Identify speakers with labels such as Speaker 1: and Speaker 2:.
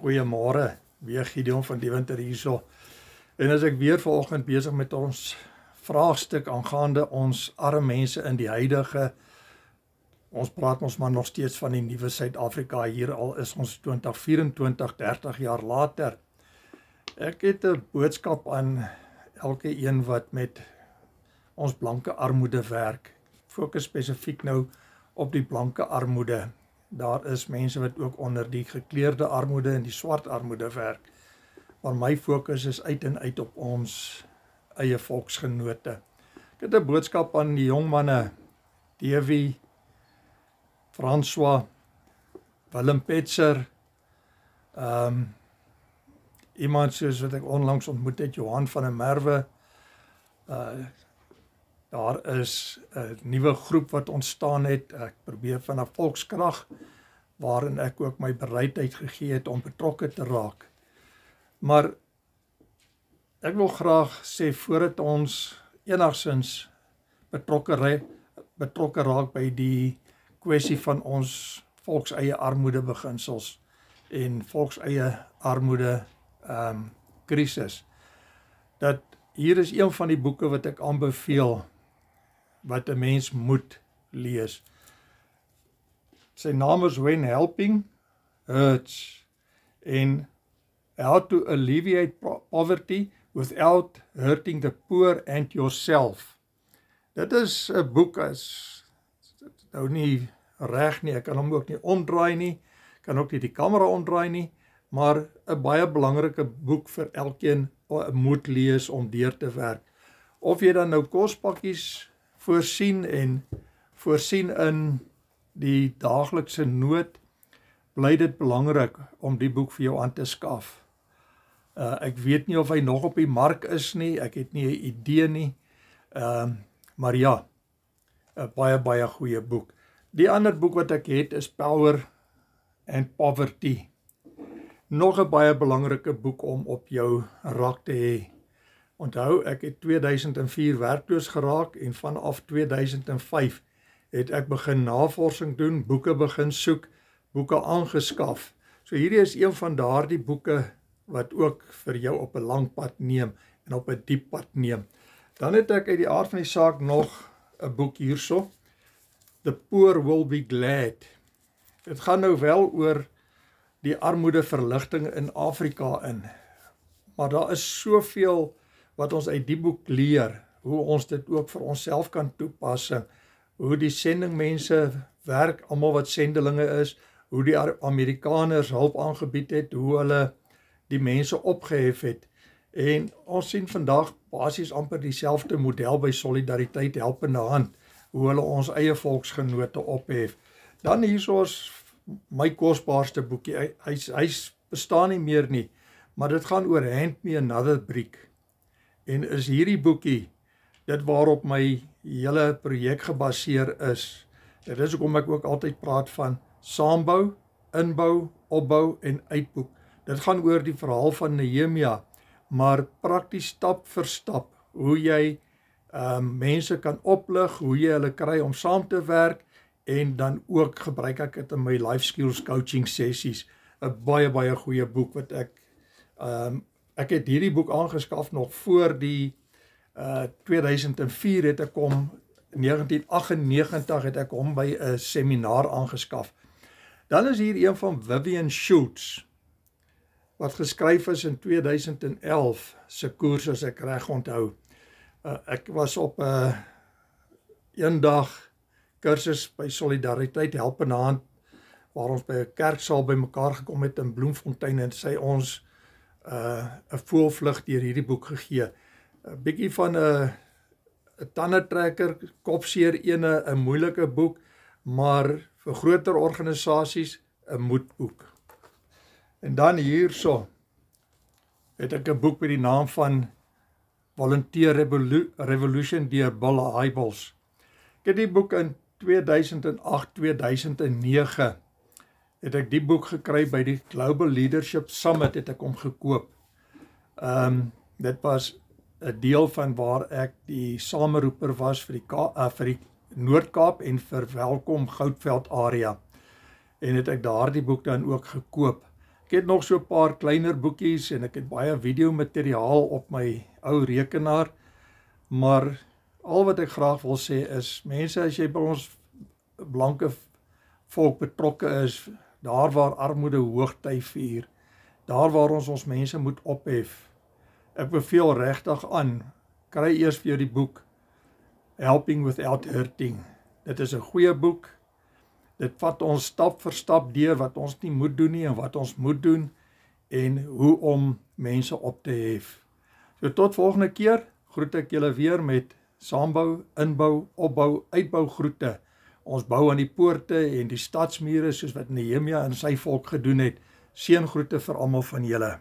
Speaker 1: Goeiemôre, weer Gideon van Deventer hierso. En as ek weer vanoggend besig met ons vraagstuk aangaande ons arme mense in die huidige, ons praat ons maar nog steeds van die nuwe Suid-Afrika, hier al is ons 2024, 30 jaar later. Ek het 'n boodskap aan elke een wat met ons blanke armoede werk. Fokus spesifiek nou op die blanke armoede. Daar is mense wat ook onder die gekleurde armoede en die swart armoede werk. Maar my fokus is uit en uit op ons eie volksgenote. Ek het 'n boodskap aan die jong manne, Davie, François, Willem Petzer, iemand soos wat ek onlangs ontmoet het, Johan van der Merwe. Daar is 'n nuwe groep wat ontstaan het. Ek probeer vanaf Volkskrag, waarin ek ook my bereidheid gegee het om betrokke te raak. Maar ek wil graag sê, voordat ons enigstens betrokke raak by die kwessie van ons volkseie armoede beginsels en volkseie armoede krisis, dat hier is een van die boeke wat ek aanbeveel, wat 'n mens moet lees. Sy naam is When Helping Hurts en How to Alleviate Poverty Without Hurting the Poor and Yourself. Dit is 'n boek, nou nie reg nie, ek kan hom ook nie omdraai nie, kan ook nie die kamera omdraai nie, maar 'n baie belangrike boek vir elkeen moet lees om deur te werk. Of jy dan nou kospakkies voorsien in die daaglikse nood, bly dit belangrik om die boek vir jou aan te skaf. Ek weet nie of hy nog op die mark is nie, ek het nie 'n idee nie, maar ja, 'n baie goeie boek. Die ander boek wat ek het is Power and Poverty. Nog 'n baie belangrike boek om op jou rak te hê. Onthou, ek het 2004 werkloos geraak en vanaf 2005 het ek begin navorsing doen, boeke begin soek, boeke aangeskaf. So hierdie is een van daardie boeke wat ook vir jou op 'n lang pad neem en op 'n diep pad neem. Dan het ek uit die aard van die saak nog 'n boek hierso, The Poor Will Be Glad. Dit gaan nou wel oor die armoedeverligting in Afrika in, maar daar is soveel wat ons uit die boek leer, hoe ons dit ook vir onsself kan toepas, hoe die sendingmense werk, almal wat sendelinge is, hoe die Amerikaners hulp aangebied het, hoe hulle die mense opgehef het. En ons sien vandag basies amper dieselfde model by Solidariteit Helpende Hand, hoe hulle ons eie volksgenote ophef. Dan hierso is my kosbaarste boekie, hy bestaan nie meer nie, maar dit gaan oor Hand Me Another Brick. En is hierdie boekie, dit waarop my hele projek gebaseer is. Dit is hoekom ek ook altyd praat van saambou, inbou, opbou en uitboek. Dit gaan oor die verhaal van Nehemia, maar prakties stap vir stap, hoe jy mense kan oplig, hoe jy hulle kry om saam te werk, en dan ook gebruik ek dit in my life skills coaching sessies. 'n baie goeie boek wat ek het hierdie boek aangeskaf nog voor die 2004 het ek hom, 1998 het ek hom by 'n seminar aangeskaf. Dan is hier een van Vivian Schultz, wat geskryf is in 2011, se koers as ek reg onthou. Ek was op 'n eendag kursus by Solidariteit Helpende Hand, waar ons by 'n kerksaal by mekaar gekom het in Bloemfontein, en sy ons 'n voelvlug deur hierdie boek gegee. 'n Bietjie van 'n tandetrekker, kopseer ene, 'n moeilike boek, maar vir groter organisasies 'n moedboek. En dan hierso het ek 'n boek met die naam van Volunteer Revolution deur Bill Hybels. Ek het die boek in 2008-2009 het ek die boek gekry by die Global Leadership Summit, het ek hom gekoop. Dit was 'n deel van waar ek die sameroeper was vir die Noord-Kaap en vir Welkom Goudveld area. En het ek daardie boek dan ook gekoop. Ek het nog so 'n paar kleiner boekies en ek het baie videomateriaal op my ou rekenaar, maar al wat ek graag wil sê is, mense, as jy by ons blanke volk betrokke is, daar waar armoede hoogtyd vier, daar waar ons mense moet ophef, ek beveel regtig aan, kry eers vir jou die boek Helping Without Hurting. Dit is 'n goeie boek. Dit vat ons stap vir stap deur wat ons nie moet doen nie en wat ons moet doen en hoe om mense op te hef. So tot volgende keer, groet ek julle weer met saambou, inbou, opbou, uitbou groete. Ons bou aan die poorte en die stadsmure soos wat Nehemia en sy volk gedoen het. Seëngroete vir almal van julle.